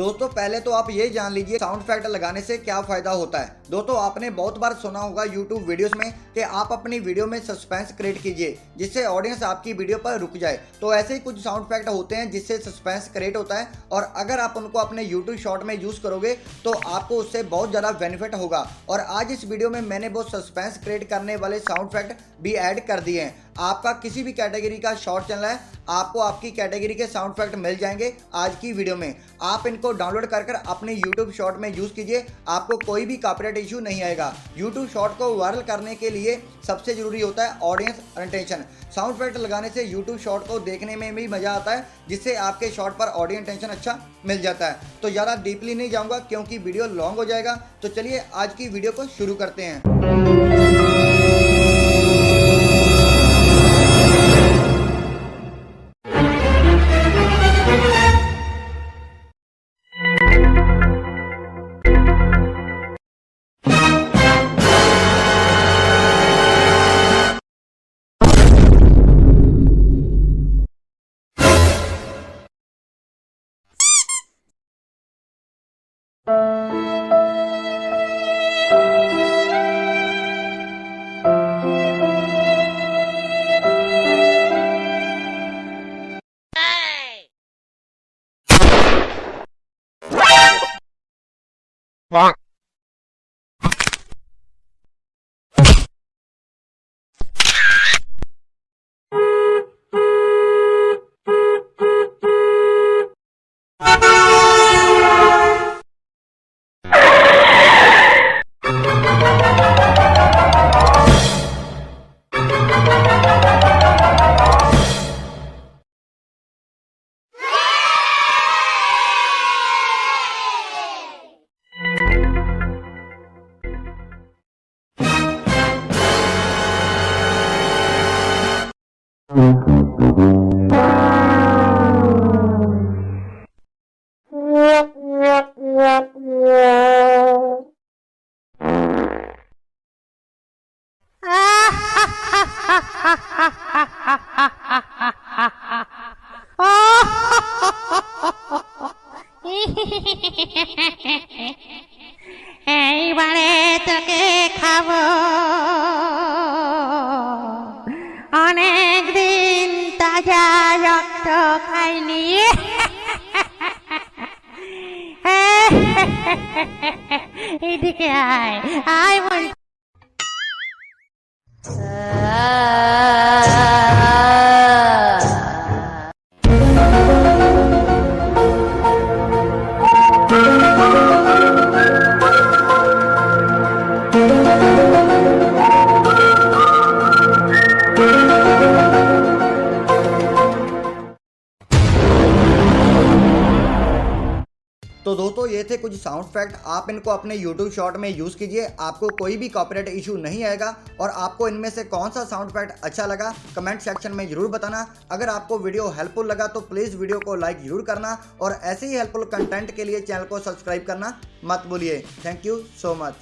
दोस्तों पहले तो आप ये जान लीजिए साउंड इफेक्ट लगाने से क्या फायदा होता है। दोस्तों आपने बहुत बार सुना होगा YouTube वीडियोस में कि आप अपनी वीडियो में सस्पेंस क्रिएट कीजिए जिससे ऑडियंस आपकी वीडियो पर रुक जाए। तो ऐसे ही कुछ साउंड इफेक्ट होते हैं जिससे सस्पेंस क्रिएट होता है और अगर आप उनको अपने YouTube शॉर्ट में यूज करोगे तो आपको उससे बहुत ज़्यादा बेनिफिट होगा। और आज इस वीडियो में मैंने वो सस्पेंस क्रिएट करने वाले साउंड इफेक्ट भी ऐड कर दिए हैं। आपका किसी भी कैटेगरी का शॉर्ट चैनल है, आपको आपकी कैटेगरी के साउंड इफेक्ट मिल जाएंगे आज की वीडियो में। आप इनको डाउनलोड कर अपने YouTube शॉर्ट में यूज कीजिए, आपको कोई भी कॉपीराइट इशू नहीं आएगा। YouTube शॉर्ट को वायरल करने के लिए सबसे जरूरी होता है ऑडियंस अटेंशन। साउंड इफेक्ट लगाने से YouTube शॉर्ट को देखने में भी मजा आता है जिससे आपके शॉर्ट पर ऑडियंस अटेंशन अच्छा मिल जाता है। तो ज़्यादा डीपली नहीं जाऊंगा क्योंकि वीडियो लॉन्ग हो जाएगा। तो चलिए आज की वीडियो को शुरू करते हैं। এইবারে তোকে খাবো, অনেক দিন তাজা রক্ত খাইনি। এদিকে আয় আয় বল। तो दोस्तों ये थे कुछ साउंड इफेक्ट, आप इनको अपने YouTube शॉर्ट में यूज़ कीजिए, आपको कोई भी कॉपीराइट इशू नहीं आएगा। और आपको इनमें से कौन सा साउंड इफेक्ट अच्छा लगा कमेंट सेक्शन में जरूर बताना। अगर आपको वीडियो हेल्पफुल लगा तो प्लीज़ वीडियो को लाइक जरूर करना और ऐसे ही हेल्पफुल कंटेंट के लिए चैनल को सब्सक्राइब करना मत भूलिए। Thank you so much.